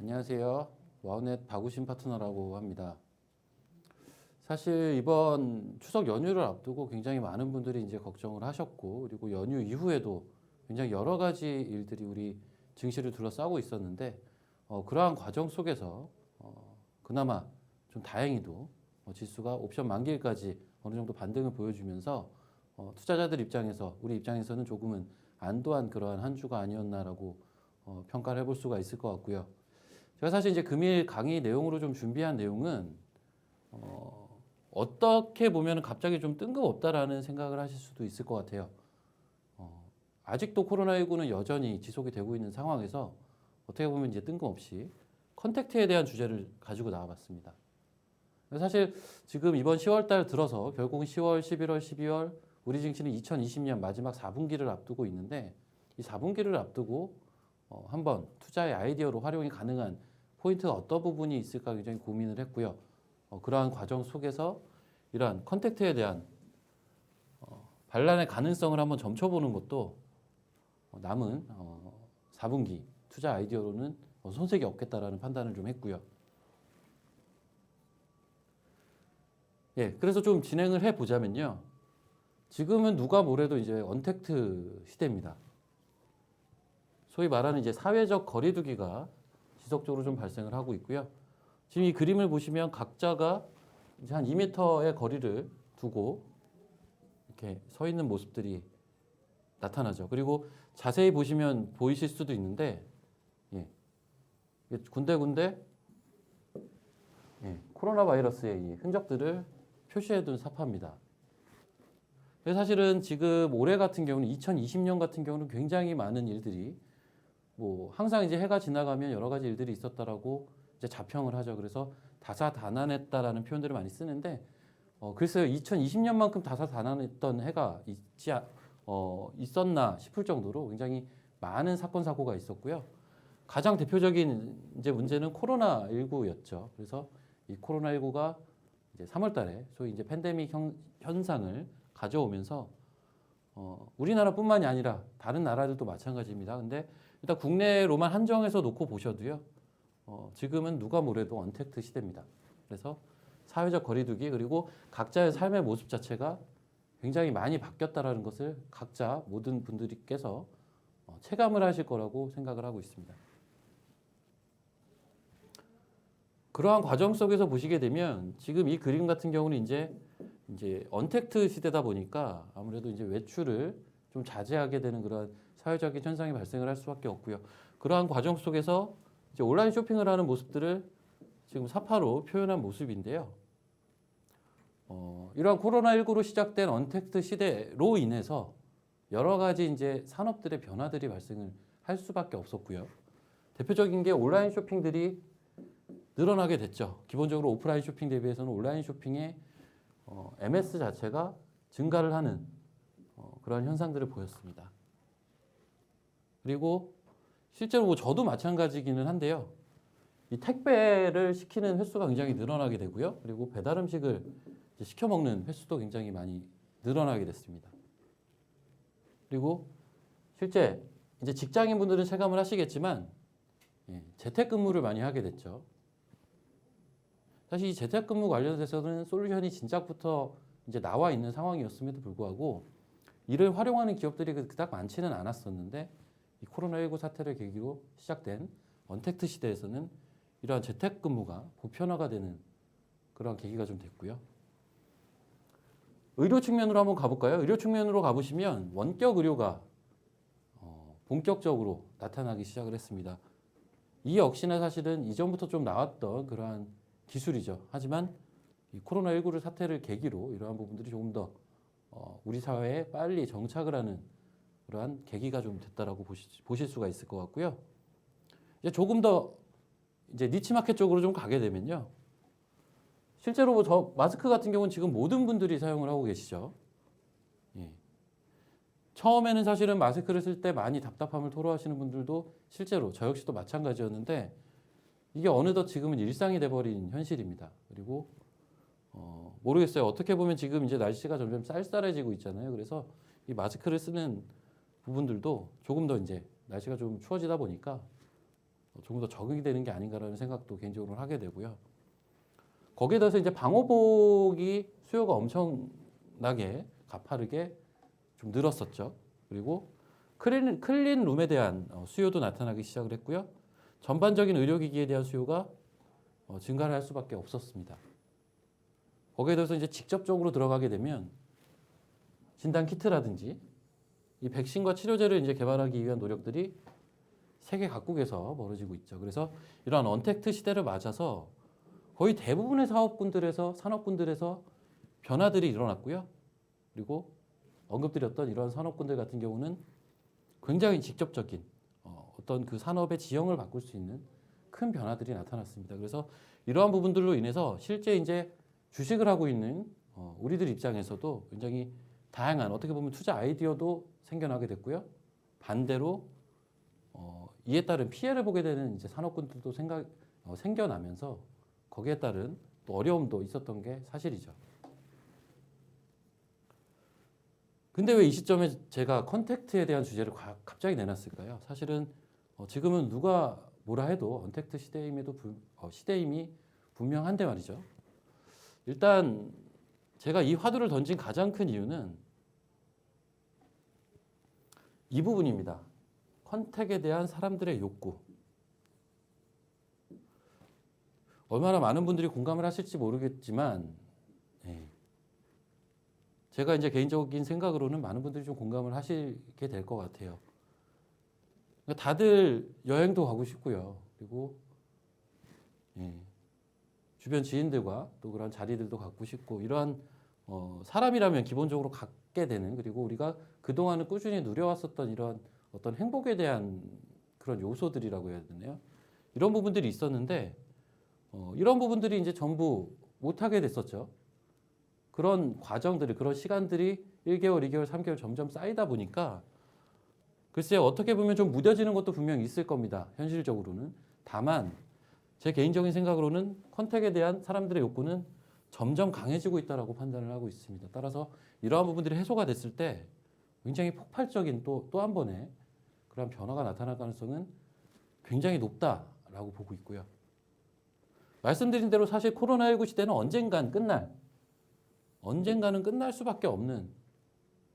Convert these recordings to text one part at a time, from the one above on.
안녕하세요. 와우넷 박우신 파트너라고 합니다. 사실 이번 추석 연휴를 앞두고 굉장히 많은 분들이 이제 걱정을 하셨고, 그리고 연휴 이후에도 굉장히 여러 가지 일들이 우리 증시를 둘러싸고 있었는데, 그러한 과정 속에서 그나마 좀 다행히도 지수가 옵션 만기일까지 어느 정도 반등을 보여주면서 투자자들 입장에서, 우리 입장에서는 조금은 안도한 그러한 한 주가 아니었나라고 평가를 해볼 수가 있을 것 같고요. 제가 사실 이제 금일 강의 내용으로 좀 준비한 내용은 어떻게 보면 갑자기 좀 뜬금없다라는 생각을 하실 수도 있을 것 같아요. 아직도 코로나19는 여전히 지속이 되고 있는 상황에서 어떻게 보면 이제 뜬금없이 컨택트에 대한 주제를 가지고 나와봤습니다. 사실 지금 이번 10월 달 들어서 결국은 10월, 11월, 12월 우리 증시는 2020년 마지막 4분기를 앞두고 있는데, 이 4분기를 앞두고 한번 투자의 아이디어로 활용이 가능한 포인트가 어떤 부분이 있을까 굉장히 고민을 했고요. 그러한 과정 속에서 이러한 컨택트에 대한 반란의 가능성을 한번 점쳐보는 것도 남은 4분기 투자 아이디어로는 손색이 없겠다라는 판단을 좀 했고요. 예, 그래서 좀 진행을 해보자면요. 지금은 누가 뭐래도 이제 언택트 시대입니다. 소위 말하는 이제 사회적 거리두기가 지속적으로 좀 발생을 하고 있고요. 지금 이 그림을 보시면 각자가 이제 한 2m의 거리를 두고 이렇게 서 있는 모습들이 나타나죠. 그리고 자세히 보시면 보이실 수도 있는데, 예, 군데군데 코로나 바이러스의 이 흔적들을 표시해둔 사파입니다. 그래서 사실은 지금 올해 같은 경우는 2020년 같은 경우는 굉장히 많은 일들이 뭐 항상 이제 해가 지나가면 여러 가지 일들이 있었다라고 이제 자평을 하죠. 그래서 다사다난했다라는 표현들을 많이 쓰는데, 글쎄요, 2020년만큼 다사다난했던 해가 있었나 싶을 정도로 굉장히 많은 사건 사고가 있었고요. 가장 대표적인 이제 문제는 코로나19였죠. 그래서 이 코로나19가 이제 3월달에 소위 이제 팬데믹 현상을 가져오면서 우리나라뿐만이 아니라 다른 나라들도 마찬가지입니다. 근데 일단 국내로만 한정해서 놓고 보셔도요, 지금은 누가 뭐래도 언택트 시대입니다. 그래서 사회적 거리두기, 그리고 각자의 삶의 모습 자체가 굉장히 많이 바뀌었다라는 것을 각자 모든 분들께서 체감을 하실 거라고 생각을 하고 있습니다. 그러한 과정 속에서 보시게 되면 지금 이 그림 같은 경우는 이제 언택트 시대다 보니까 아무래도 이제 외출을 좀 자제하게 되는 그런 사회적인 현상이 발생을 할 수밖에 없고요. 그러한 과정 속에서 이제 온라인 쇼핑을 하는 모습들을 지금 사파로 표현한 모습인데요. 이러한 코로나19로 시작된 언택트 시대로 인해서 여러 가지 이제 산업들의 변화들이 발생을 할 수밖에 없었고요. 대표적인 게 온라인 쇼핑들이 늘어나게 됐죠. 기본적으로 오프라인 쇼핑 대비해서는 온라인 쇼핑의 MS 자체가 증가를 하는 그런 현상들을 보였습니다. 그리고 실제로 뭐 저도 마찬가지기는 한데요. 이 택배를 시키는 횟수가 굉장히 늘어나게 되고요. 그리고 배달 음식을 시켜 먹는 횟수도 굉장히 많이 늘어나게 됐습니다. 그리고 실제 이제 직장인 분들은 체감을 하시겠지만 재택근무를 많이 하게 됐죠. 사실 이 재택근무 관련해서는 솔루션이 진작부터 이제 나와 있는 상황이었음에도 불구하고 이를 활용하는 기업들이 그닥 많지는 않았었는데, 이 코로나19 사태를 계기로 시작된 언택트 시대에서는 이러한 재택근무가 보편화가 되는 그런 계기가 좀 됐고요. 의료 측면으로 한번 가볼까요? 의료 측면으로 가보시면 원격 의료가 본격적으로 나타나기 시작을 했습니다. 이 역시나 사실은 이전부터 좀 나왔던 그러한 기술이죠. 하지만 이 코로나19를 사태를 계기로 이러한 부분들이 조금 더 우리 사회에 빨리 정착을 하는 그러한 계기가 좀 됐다라고 보실 수가 있을 것 같고요. 이제 조금 더 이제 니치 마켓 쪽으로 좀 가게 되면요. 실제로 뭐 저 마스크 같은 경우는 지금 모든 분들이 사용을 하고 계시죠. 예. 처음에는 사실은 마스크를 쓸 때 많이 답답함을 토로하시는 분들도 실제로 저 역시도 마찬가지였는데, 이게 어느덧 지금은 일상이 돼버린 현실입니다. 그리고 모르겠어요. 어떻게 보면 지금 이제 날씨가 점점 쌀쌀해지고 있잖아요. 그래서 이 마스크를 쓰는 부분들도 조금 더 이제 날씨가 좀 추워지다 보니까 조금 더 적응이 되는 게 아닌가라는 생각도 개인적으로 하게 되고요. 거기에 더해서 이제 방호복이 수요가 엄청나게 가파르게 좀 늘었었죠. 그리고 클린 룸에 대한 수요도 나타나기 시작을 했고요. 전반적인 의료기기에 대한 수요가 증가를 할 수밖에 없었습니다. 거기에 더해서 이제 직접적으로 들어가게 되면 진단 키트라든지 이 백신과 치료제를 이제 개발하기 위한 노력들이 세계 각국에서 벌어지고 있죠. 그래서 이러한 언택트 시대를 맞아서 거의 대부분의 산업군들에서 변화들이 일어났고요. 그리고 언급드렸던 이러한 산업군들 같은 경우는 굉장히 직접적인 어떤 그 산업의 지형을 바꿀 수 있는 큰 변화들이 나타났습니다. 그래서 이러한 부분들로 인해서 실제 이제 주식을 하고 있는 우리들 입장에서도 굉장히 다양한 어떻게 보면 투자 아이디어도 생겨나게 됐고요. 반대로 이에 따른 피해를 보게 되는 이제 산업군들도 생겨나면서 거기에 따른 또 어려움도 있었던 게 사실이죠. 근데 왜 이 시점에 제가 컨택트에 대한 주제를 갑자기 내놨을까요? 사실은 지금은 누가 뭐라 해도 언택트 시대임이 분명한데 말이죠. 일단 제가 이 화두를 던진 가장 큰 이유는 이 부분입니다. 컨택에 대한 사람들의 욕구. 얼마나 많은 분들이 공감을 하실지 모르겠지만 제가 이제 개인적인 생각으로는 많은 분들이 좀 공감을 하시게 될 것 같아요. 다들 여행도 가고 싶고요. 그리고 주변 지인들과 또 그런 자리들도 갖고 싶고 이러한 사람이라면 기본적으로 갖게 되는 그리고 우리가 그동안은 꾸준히 누려왔었던 이런 어떤 행복에 대한 그런 요소들이라고 해야 되나요? 이런 부분들이 있었는데 이런 부분들이 이제 전부 못하게 됐었죠. 그런 과정들이, 그런 시간들이 1개월, 2개월, 3개월 점점 쌓이다 보니까 글쎄요, 어떻게 보면 좀 무뎌지는 것도 분명히 있을 겁니다. 현실적으로는. 다만 제 개인적인 생각으로는 컨택에 대한 사람들의 욕구는 점점 강해지고 있다고 판단을 하고 있습니다. 따라서 이러한 부분들이 해소가 됐을 때 굉장히 폭발적인 또 한 번의 그런 변화가 나타날 가능성은 굉장히 높다라고 보고 있고요. 말씀드린 대로 사실 코로나19 시대는 언젠가는 끝날 수밖에 없는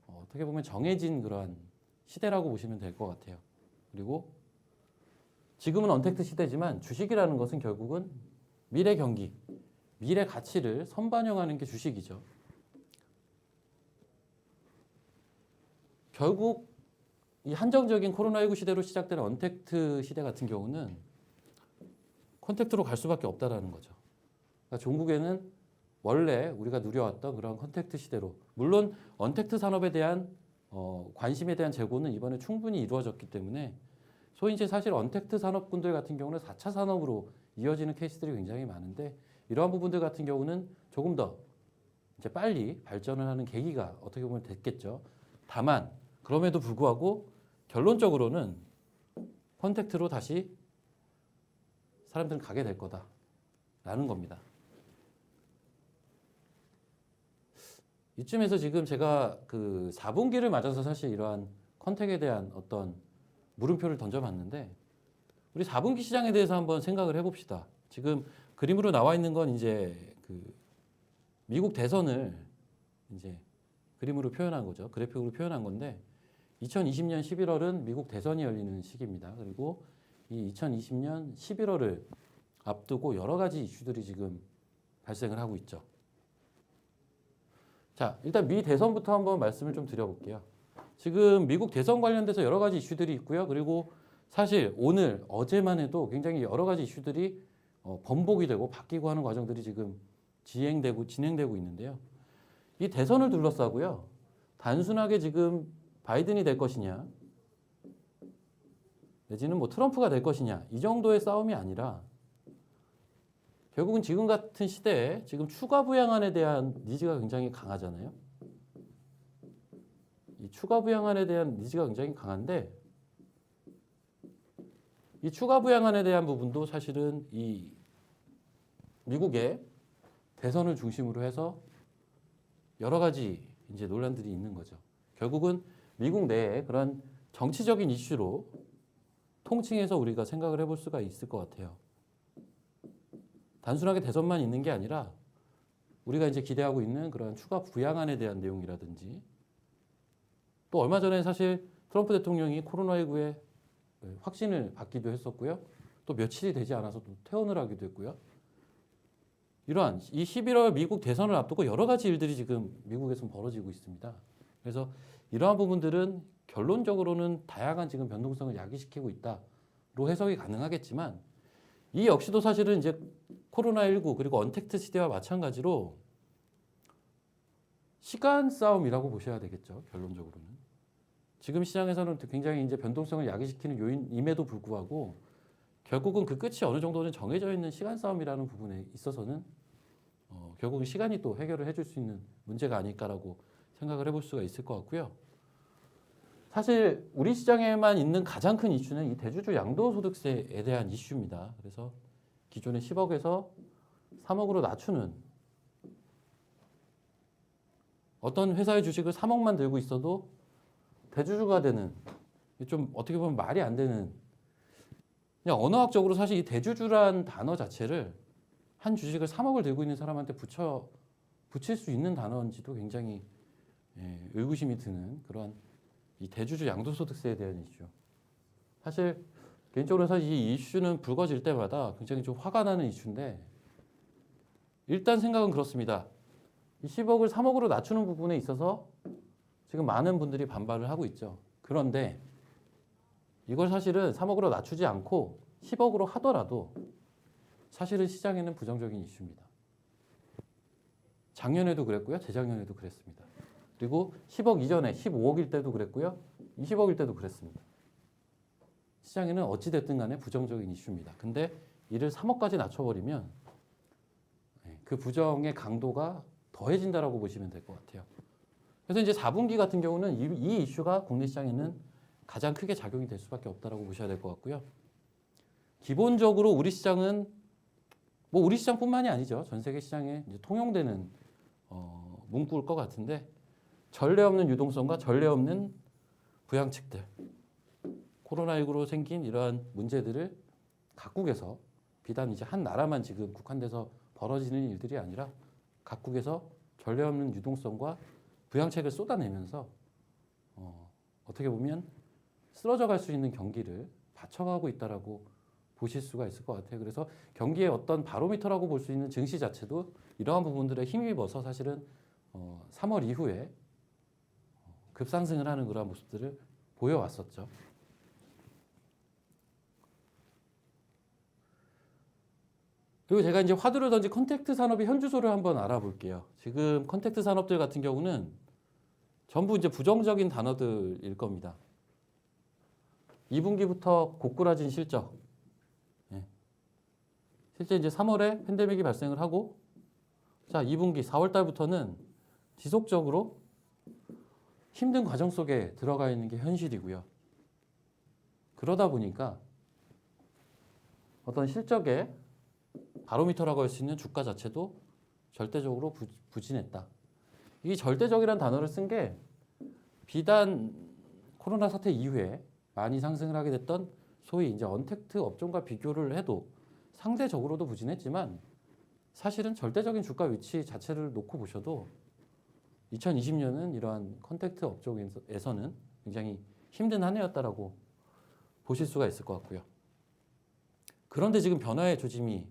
어떻게 보면 정해진 그러한 시대라고 보시면 될 것 같아요. 그리고 지금은 언택트 시대지만 주식이라는 것은 결국은 미래 경기, 미래 가치를 선반영하는 게 주식이죠. 결국 이 한정적인 코로나19 시대로 시작된 언택트 시대 같은 경우는 컨택트로 갈 수밖에 없다라는 거죠. 그러니까 종국에는 원래 우리가 누려왔던 그런 컨택트 시대로 물론 언택트 산업에 대한 관심에 대한 재고는 이번에 충분히 이루어졌기 때문에 소위 이제 사실 언택트 산업군들 같은 경우는 4차 산업으로 이어지는 케이스들이 굉장히 많은데 이러한 부분들 같은 경우는 조금 더 이제 빨리 발전을 하는 계기가 어떻게 보면 됐겠죠. 다만 그럼에도 불구하고 결론적으로는 컨택트로 다시 사람들은 가게 될 거다라는 겁니다. 이쯤에서 지금 제가 그 4분기를 맞아서 사실 이러한 컨택에 대한 어떤 물음표를 던져봤는데 우리 4분기 시장에 대해서 한번 생각을 해봅시다. 지금 그림으로 나와 있는 건 이제 그 미국 대선을 이제 그림으로 표현한 거죠. 그래픽으로 표현한 건데 2020년 11월은 미국 대선이 열리는 시기입니다. 그리고 이 2020년 11월을 앞두고 여러 가지 이슈들이 지금 발생을 하고 있죠. 자, 일단 미 대선부터 한번 말씀을 좀 드려볼게요. 지금 미국 대선 관련돼서 여러 가지 이슈들이 있고요. 그리고 사실 오늘, 어제만 해도 굉장히 여러 가지 이슈들이 번복이 되고 바뀌고 하는 과정들이 지금 진행되고 있는데요. 이 대선을 둘러싸고요. 단순하게 지금 바이든이 될 것이냐, 내지는 뭐 트럼프가 될 것이냐, 이 정도의 싸움이 아니라 결국은 지금 같은 시대에 지금 추가 부양안에 대한 니즈가 굉장히 강하잖아요. 이 추가 부양안에 대한 니즈가 굉장히 강한데 이 추가 부양안에 대한 부분도 사실은 이 미국의 대선을 중심으로 해서 여러 가지 이제 논란들이 있는 거죠. 결국은 미국 내에 그런 정치적인 이슈로 통칭해서 우리가 생각을 해볼 수가 있을 것 같아요. 단순하게 대선만 있는 게 아니라 우리가 이제 기대하고 있는 그런 추가 부양안에 대한 내용이라든지 또 얼마 전에 사실 트럼프 대통령이 코로나19에 확진을 받기도 했었고요. 또 며칠이 되지 않아서 또 퇴원을 하기도 했고요. 이러한 이 11월 미국 대선을 앞두고 여러 가지 일들이 지금 미국에서 벌어지고 있습니다. 그래서 이러한 부분들은 결론적으로는 다양한 지금 변동성을 야기시키고 있다로 해석이 가능하겠지만 이 역시도 사실은 이제 코로나19 그리고 언택트 시대와 마찬가지로 시간 싸움이라고 보셔야 되겠죠. 결론적으로는. 지금 시장에서는 굉장히 이제 변동성을 야기시키는 요인임에도 불구하고 결국은 그 끝이 어느 정도는 정해져 있는 시간 싸움이라는 부분에 있어서는 결국은 시간이 또 해결을 해줄 수 있는 문제가 아닐까라고 생각을 해볼 수가 있을 것 같고요. 사실 우리 시장에만 있는 가장 큰 이슈는 이 대주주 양도소득세에 대한 이슈입니다. 그래서 기존의 10억에서 3억으로 낮추는 어떤 회사의 주식을 3억만 들고 있어도 대주주가 되는 좀 어떻게 보면 말이 안 되는 그냥 언어학적으로 사실 이 대주주란 단어 자체를 한 주식을 3억을 들고 있는 사람한테 붙일 수 있는 단어인지도 굉장히 의구심이 드는 그런 이 대주주 양도소득세에 대한 이슈. 사실 개인적으로 사실 이 이슈는 불거질 때마다 굉장히 좀 화가 나는 이슈인데 일단 생각은 그렇습니다. 이 10억을 3억으로 낮추는 부분에 있어서 지금 많은 분들이 반발을 하고 있죠. 그런데 이걸 사실은 3억으로 낮추지 않고 10억으로 하더라도 사실은 시장에는 부정적인 이슈입니다. 작년에도 그랬고요. 재작년에도 그랬습니다. 그리고 10억 이전에 15억일 때도 그랬고요. 20억일 때도 그랬습니다. 시장에는 어찌됐든 간에 부정적인 이슈입니다. 근데 이를 3억까지 낮춰버리면 그 부정의 강도가 더해진다라고 보시면 될 것 같아요. 그래서 이제 4분기 같은 경우는 이 이슈가 국내 시장에는 가장 크게 작용이 될 수밖에 없다라고 보셔야 될 것 같고요. 기본적으로 우리 시장은 뭐 우리 시장뿐만이 아니죠. 전 세계 시장에 이제 통용되는 문구일 것 같은데 전례 없는 유동성과 전례 없는 부양책들, 코로나19로 생긴 이러한 문제들을 각국에서 비단 이제 한 나라만 지금 국한돼서 벌어지는 일들이 아니라 각국에서 전례 없는 유동성과 부양책을 쏟아내면서 어떻게 보면 쓰러져 갈 수 있는 경기를 받쳐가고 있다라고 보실 수가 있을 것 같아요. 그래서 경기의 어떤 바로미터라고 볼 수 있는 증시 자체도 이러한 부분들에 힘입어서 사실은 3월 이후에 급상승을 하는 그런 모습들을 보여왔었죠. 그리고 제가 이제 화두를 던진 컨택트 산업의 현주소를 한번 알아볼게요. 지금 컨택트 산업들 같은 경우는 전부 이제 부정적인 단어들일 겁니다. 2분기부터 고꾸라진 실적. 실제 이제 3월에 팬데믹이 발생을 하고, 자, 2분기 4월 달부터는 지속적으로 힘든 과정 속에 들어가 있는 게 현실이고요. 그러다 보니까 어떤 실적의 바로미터라고 할 수 있는 주가 자체도 절대적으로 부진했다. 이 절대적이라는 단어를 쓴 게 비단 코로나 사태 이후에 많이 상승을 하게 됐던 소위 이제 언택트 업종과 비교를 해도 상대적으로도 부진했지만 사실은 절대적인 주가 위치 자체를 놓고 보셔도 2020년은 이러한 컨택트 업종에서는 굉장히 힘든 한 해였다라고 보실 수가 있을 것 같고요. 그런데 지금 변화의 조짐이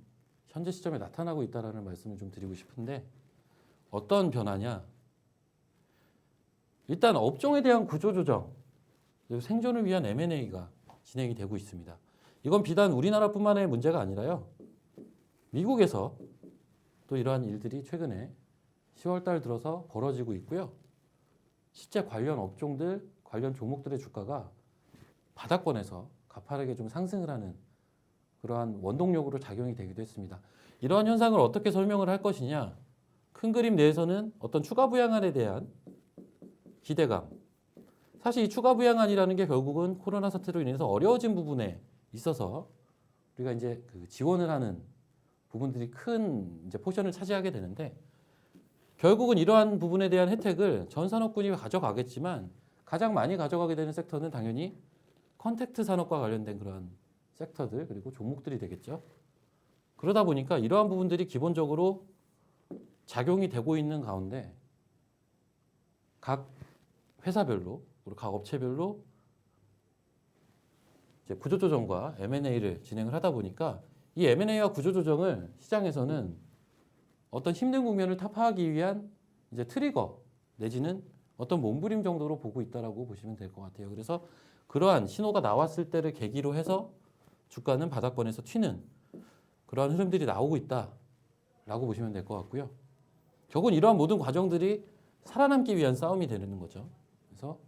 현재 시점에 나타나고 있다는 말씀을 좀 드리고 싶은데 어떤 변화냐? 일단 업종에 대한 구조조정, 그리고 생존을 위한 M&A가 진행이 되고 있습니다. 이건 비단 우리나라뿐만의 문제가 아니라요. 미국에서 또 이러한 일들이 최근에 10월 달 들어서 벌어지고 있고요. 실제 관련 업종들, 관련 종목들의 주가가 바닥권에서 가파르게 좀 상승을 하는 그러한 원동력으로 작용이 되기도 했습니다. 이러한 현상을 어떻게 설명을 할 것이냐? 큰 그림 내에서는 어떤 추가 부양안에 대한 기대감. 사실 이 추가 부양안이라는 게 결국은 코로나 사태로 인해서 어려워진 부분에 있어서 우리가 이제 그 지원을 하는 부분들이 큰 이제 포션을 차지하게 되는데 결국은 이러한 부분에 대한 혜택을 전 산업군이 가져가겠지만 가장 많이 가져가게 되는 섹터는 당연히 컨택트 산업과 관련된 그런 섹터들 그리고 종목들이 되겠죠. 그러다 보니까 이러한 부분들이 기본적으로 작용이 되고 있는 가운데 각 회사별로 그리고 각 업체별로 이제 구조조정과 M&A를 진행을 하다 보니까 이 M&A와 구조조정을 시장에서는 어떤 힘든 국면을 타파하기 위한 이제 트리거 내지는 어떤 몸부림 정도로 보고 있다라고 보시면 될 것 같아요. 그래서 그러한 신호가 나왔을 때를 계기로 해서 주가는 바닥권에서 튀는 그러한 흐름들이 나오고 있다라고 보시면 될 것 같고요. 결국은 이러한 모든 과정들이 살아남기 위한 싸움이 되는 거죠. 그래서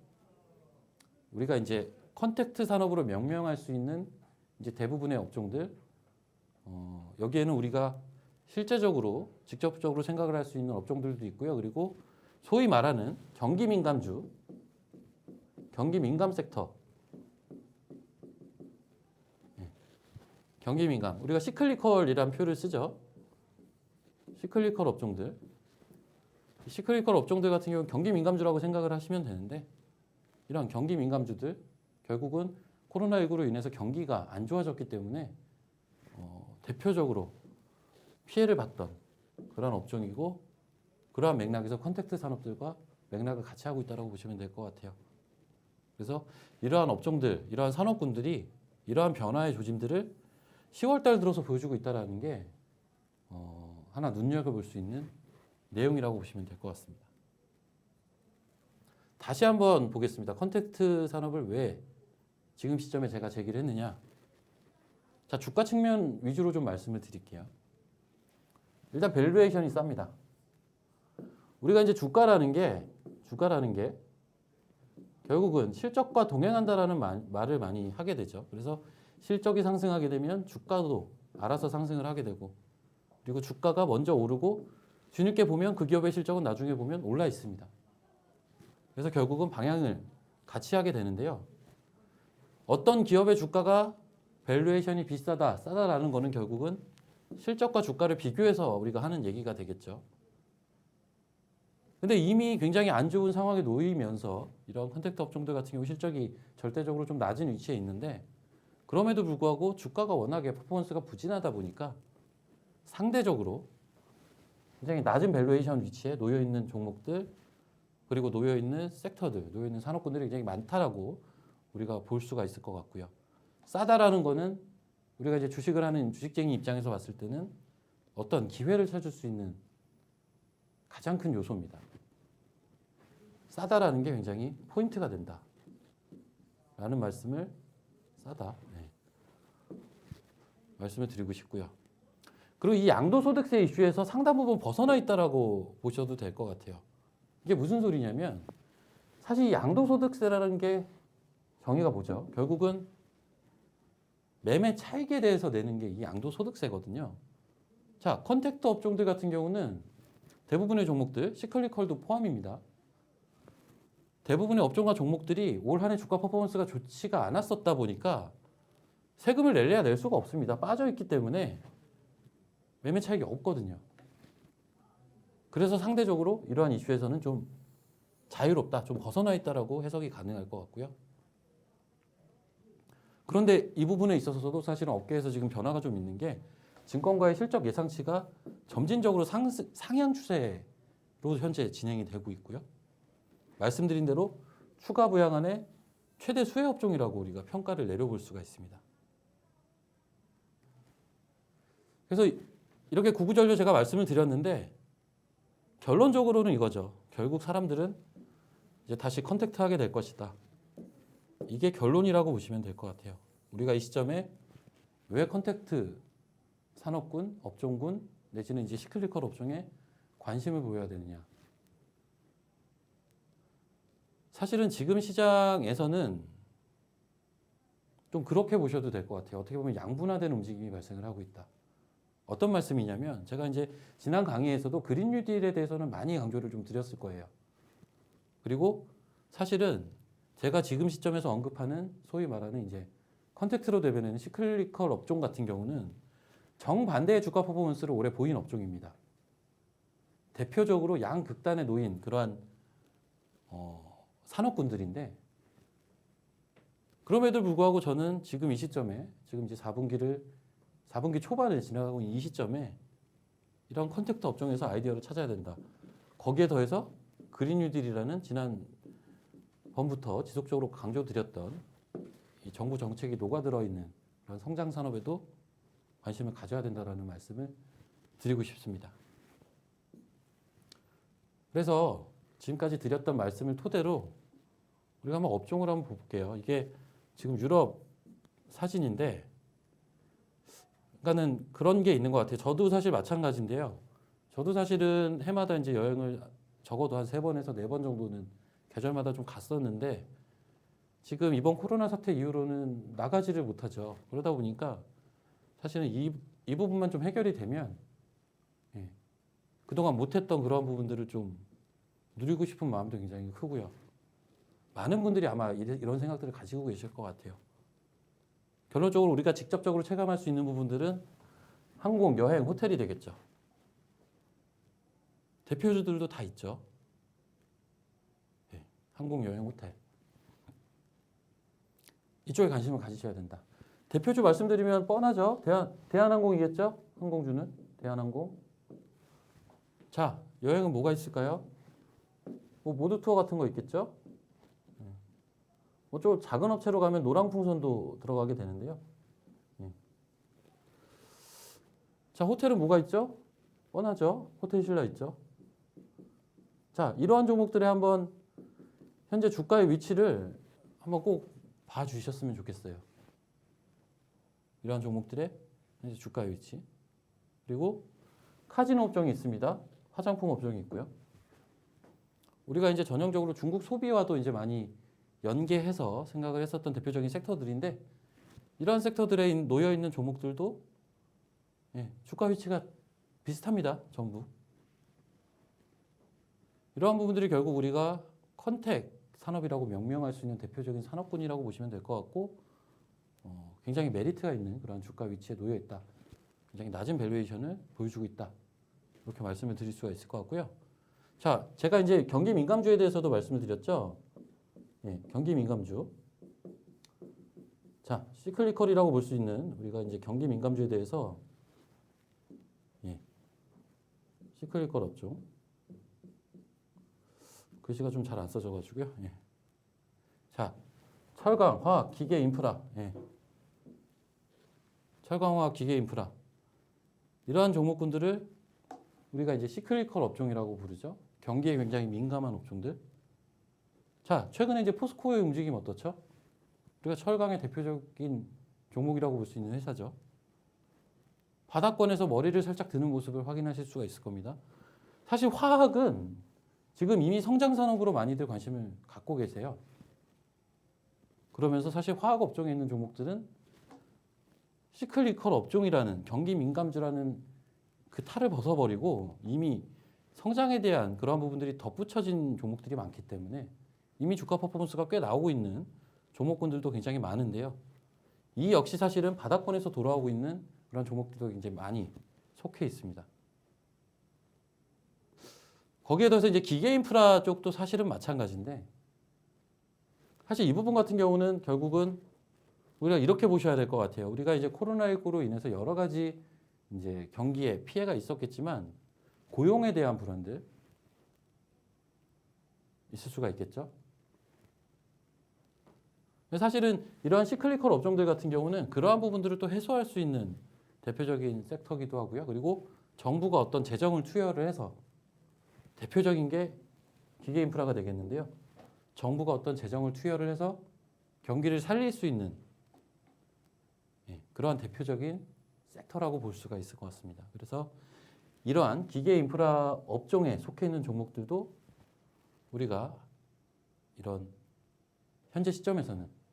우리가 이제 컨택트 산업으로 명명할 수 있는 이제 대부분의 업종들 여기에는 우리가 실제적으로 직접적으로 생각을 할 수 있는 업종들도 있고요. 그리고 소위 말하는 경기 민감주, 경기 민감 섹터, 경기 민감. 우리가 시클리컬이라는 표를 쓰죠. 시클리컬 업종들. 시클리컬 업종들 같은 경우는 경기 민감주라고 생각을 하시면 되는데 이런 경기 민감주들 결국은 코로나19로 인해서 경기가 안 좋아졌기 때문에 대표적으로 피해를 봤던 그런 업종이고 그러한 맥락에서 컨택트 산업들과 맥락을 같이 하고 있다고 보시면 될 것 같아요. 그래서 이러한 업종들, 이러한 산업군들이 이러한 변화의 조짐들을 10월 달 들어서 보여주고 있다는 게 하나 눈여겨볼 수 있는 내용이라고 보시면 될 것 같습니다. 다시 한번 보겠습니다. 컨택트 산업을 왜 지금 시점에 제가 제기를 했느냐. 자, 주가 측면 위주로 좀 말씀을 드릴게요. 일단 밸류에이션이 쌉니다. 우리가 이제 주가라는 게 결국은 실적과 동행한다라는 말을 많이 하게 되죠. 그래서 실적이 상승하게 되면 주가도 알아서 상승을 하게 되고 그리고 주가가 먼저 오르고 뒤늦게 보면 그 기업의 실적은 나중에 보면 올라 있습니다. 그래서 결국은 방향을 같이 하게 되는데요. 어떤 기업의 주가가 밸류에이션이 비싸다, 싸다라는 거는 결국은 실적과 주가를 비교해서 우리가 하는 얘기가 되겠죠. 근데 이미 굉장히 안 좋은 상황에 놓이면서 이런 컨택트 업종들 같은 경우 실적이 절대적으로 좀 낮은 위치에 있는데 그럼에도 불구하고 주가가 워낙에 퍼포먼스가 부진하다 보니까 상대적으로 굉장히 낮은 밸류에이션 위치에 놓여 있는 종목들 그리고 놓여 있는 섹터들, 놓여 있는 산업군들이 굉장히 많다라고 우리가 볼 수가 있을 것 같고요. 싸다라는 거는 우리가 이제 주식을 하는 주식쟁이 입장에서 봤을 때는 어떤 기회를 찾을 수 있는 가장 큰 요소입니다. 싸다라는 게 굉장히 포인트가 된다. 라는 말씀을 말씀을 드리고 싶고요. 그리고 이 양도소득세 이슈에서 상당 부분 벗어나 있다라고 보셔도 될 것 같아요. 이게 무슨 소리냐면 사실 이 양도소득세라는 게 정의가 뭐죠? 결국은 매매 차익에 대해서 내는 게 이 양도소득세거든요. 자, 컨택트 업종들 같은 경우는 대부분의 종목들, 시클리컬도 포함입니다. 대부분의 업종과 종목들이 올 한 해 주가 퍼포먼스가 좋지가 않았었다 보니까 세금을 낼래야 낼 수가 없습니다. 빠져있기 때문에 매매 차익이 없거든요. 그래서 상대적으로 이러한 이슈에서는 좀 자유롭다, 좀 벗어나 있다라고 해석이 가능할 것 같고요. 그런데 이 부분에 있어서도 사실은 업계에서 지금 변화가 좀 있는 게 증권가의 실적 예상치가 점진적으로 상향 추세로 현재 진행이 되고 있고요. 말씀드린 대로 추가 부양안의 최대 수혜 업종이라고 우리가 평가를 내려볼 수가 있습니다. 그래서 이렇게 구구절절 제가 말씀을 드렸는데 결론적으로는 이거죠. 결국 사람들은 이제 다시 컨택트하게 될 것이다. 이게 결론이라고 보시면 될 것 같아요. 우리가 이 시점에 왜 컨택트 산업군, 업종군 내지는 이제 시클리컬 업종에 관심을 보여야 되느냐. 사실은 지금 시장에서는 좀 그렇게 보셔도 될 것 같아요. 어떻게 보면 양분화된 움직임이 발생을 하고 있다. 어떤 말씀이냐면 제가 이제 지난 강의에서도 그린 뉴딜에 대해서는 많이 강조를 좀 드렸을 거예요. 그리고 사실은 제가 지금 시점에서 언급하는 소위 말하는 이제 컨택트로 대변하는 시클리컬 업종 같은 경우는 정반대의 주가 퍼포먼스를 올해 보인 업종입니다. 대표적으로 양극단에 놓인 그러한 산업군들인데 그럼에도 불구하고 저는 지금 이 시점에 지금 이제 4분기 초반을 지나가고 있는 이 시점에 이런 컨택트 업종에서 아이디어를 찾아야 된다. 거기에 더해서 그린 뉴딜이라는 지난 번부터 지속적으로 강조드렸던 이 정부 정책이 녹아들어 있는 그런 성장 산업에도 관심을 가져야 된다라는 말씀을 드리고 싶습니다. 그래서 지금까지 드렸던 말씀을 토대로 우리가 한번 업종을 한번 볼게요. 이게 지금 유럽 사진인데, 그러니까는 그런 게 있는 것 같아요. 저도 사실 마찬가지인데요. 저도 사실은 해마다 이제 여행을 적어도 한 3번에서 4번 정도는 계절마다 좀 갔었는데, 지금 이번 코로나 사태 이후로는 나가지를 못하죠. 그러다 보니까 사실은 이 부분만 좀 해결이 되면, 예, 그동안 못했던 그런 부분들을 좀 누리고 싶은 마음도 굉장히 크고요. 많은 분들이 아마 이런 생각들을 가지고 계실 것 같아요. 결론적으로 우리가 직접적으로 체감할 수 있는 부분들은 항공, 여행, 호텔이 되겠죠. 대표주들도 다 있죠. 네, 항공, 여행, 호텔. 이쪽에 관심을 가지셔야 된다. 대표주 말씀드리면 뻔하죠. 대한항공이겠죠? 항공주는 대한항공. 자, 여행은 뭐가 있을까요? 뭐 모드 투어 같은 거 있겠죠? 좀 작은 업체로 가면 노랑풍선도 들어가게 되는데요. 자, 호텔은 뭐가 있죠? 뻔하죠. 호텔 신라 있죠. 자, 이러한 종목들의 한번 현재 주가의 위치를 한번 꼭 봐주셨으면 좋겠어요. 이러한 종목들의 현재 주가의 위치. 그리고 카지노 업종이 있습니다. 화장품 업종이 있고요. 우리가 이제 전형적으로 중국 소비와도 이제 많이 연계해서 생각을 했었던 대표적인 섹터들인데, 이러한 섹터들에 놓여 있는 종목들도 주가 위치가 비슷합니다. 전부. 이러한 부분들이 결국 우리가 컨택 산업이라고 명명할 수 있는 대표적인 산업군이라고 보시면 될 것 같고, 굉장히 메리트가 있는 그런 주가 위치에 놓여 있다. 굉장히 낮은 밸류에이션을 보여주고 있다. 이렇게 말씀을 드릴 수가 있을 것 같고요. 자, 제가 이제 경기 민감주에 대해서도 말씀을 드렸죠. 경기 민감주. 자, 시클리컬이라고 볼 수 있는 우리가 이제 경기 민감주에 대해서 시클리컬 업종. 글씨가 좀 잘 안 써져가지고요. 자, 철강, 화학, 기계, 인프라. 철강, 화학, 기계, 인프라. 이러한 종목군들을 우리가 이제 시클리컬 업종이라고 부르죠. 경기에 굉장히 민감한 업종들. 자, 최근에 이제 포스코의 움직임 어떻죠? 우리가 철강의 대표적인 종목이라고 볼 수 있는 회사죠. 바닥권에서 머리를 살짝 드는 모습을 확인하실 수가 있을 겁니다. 사실 화학은 지금 이미 성장 산업으로 많이들 관심을 갖고 계세요. 그러면서 사실 화학 업종에 있는 종목들은 시클리컬 업종이라는 경기 민감주라는 그 탈을 벗어버리고 이미 성장에 대한 그러한 부분들이 덧붙여진 종목들이 많기 때문에 이미 주가 퍼포먼스가 꽤 나오고 있는 종목군들도 굉장히 많은데요. 이 역시 사실은 바닥권에서 돌아오고 있는 그런 종목들도 굉장히 많이 속해 있습니다. 거기에 더해서 이제 기계 인프라 쪽도 사실은 마찬가지인데, 사실 이 부분 같은 경우는 결국은 우리가 이렇게 보셔야 될 것 같아요. 우리가 이제 코로나19로 인해서 여러 가지 이제 경기에 피해가 있었겠지만 고용에 대한 불안들 있을 수가 있겠죠. 사실은 이러한 시클리컬 업종들 같은 경우는 그러한 부분들을 또 해소할 수 있는 대표적인 섹터기도 하고요. 그리고 정부가 어떤 재정을 투여를 해서 대표적인 게 기계 인프라가 되겠는데요. 정부가 어떤 재정을 투여를 해서 경기를 살릴 수 있는 그러한 대표적인 섹터라고 볼 수가 있을 것 같습니다. 그래서 이러한 기계 인프라 업종에 속해 있는 종목들도 우리가 이런 현재 시점에서는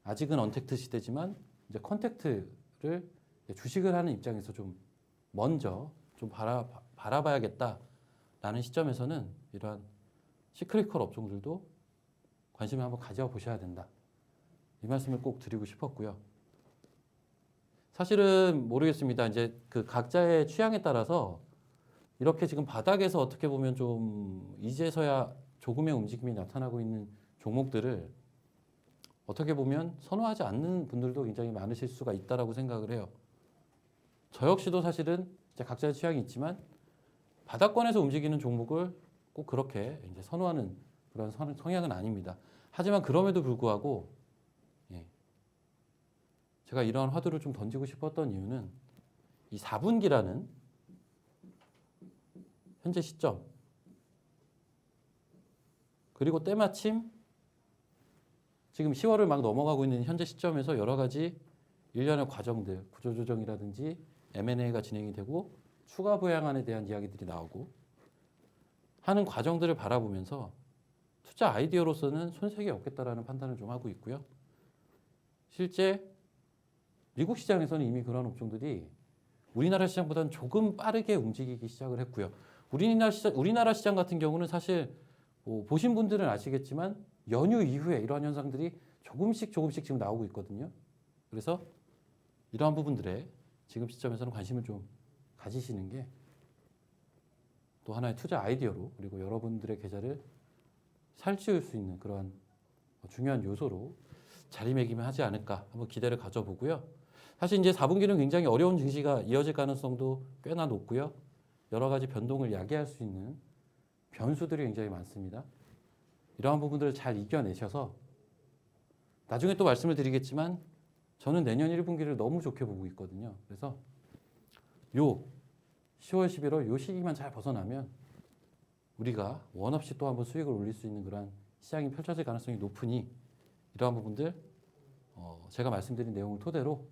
아직은 언택트 시대지만 이제 컨택트를 주식을 하는 입장에서 좀 먼저 좀 바라봐야겠다라는 시점에서는 이러한 시크릿컬 업종들도 관심을 한번 가져보셔야 된다. 이 말씀을 꼭 드리고 싶었고요. 사실은 모르겠습니다. 이제 그 각자의 취향에 따라서 이렇게 지금 바닥에서 어떻게 보면 좀 이제서야 조금의 움직임이 나타나고 있는 종목들을 어떻게 보면 선호하지 않는 분들도 굉장히 많으실 수가 있다라고 생각을 해요. 저 역시도 사실은 이제 각자의 취향이 있지만 바닥권에서 움직이는 종목을 꼭 그렇게 이제 선호하는 그런 성향은 아닙니다. 하지만 그럼에도 불구하고 예, 제가 이러한 화두를 좀 던지고 싶었던 이유는 이 4분기라는 현재 시점 그리고 때마침 지금 10월을 막 넘어가고 있는 현재 시점에서 여러 가지 일련의 과정들, 구조조정이라든지 M&A가 진행이 되고 추가 부양안에 대한 이야기들이 나오고 하는 과정들을 바라보면서 투자 아이디어로서는 손색이 없겠다라는 판단을 좀 하고 있고요. 실제 미국 시장에서는 이미 그런 업종들이 우리나라 시장보다는 조금 빠르게 움직이기 시작을 했고요. 우리나라 시장 같은 경우는 사실 뭐 보신 분들은 아시겠지만 연휴 이후에 이러한 현상들이 조금씩 지금 나오고 있거든요. 그래서 이러한 부분들에 지금 시점에서는 관심을 좀 가지시는 게 또 하나의 투자 아이디어로 그리고 여러분들의 계좌를 살찌울 수 있는 그러한 중요한 요소로 자리매김을 하지 않을까 한번 기대를 가져보고요. 사실 이제 4분기는 굉장히 어려운 증시가 이어질 가능성도 꽤나 높고요. 여러 가지 변동을 야기할 수 있는 변수들이 굉장히 많습니다. 이러한 부분들을 잘 이겨내셔서 나중에 또 말씀을 드리겠지만 저는 내년 1분기를 너무 좋게 보고 있거든요. 그래서 요 10월, 11월 요 시기만 잘 벗어나면 우리가 원 없이 또 한번 수익을 올릴 수 있는 그런 시장이 펼쳐질 가능성이 높으니 이러한 부분들 제가 말씀드린 내용을 토대로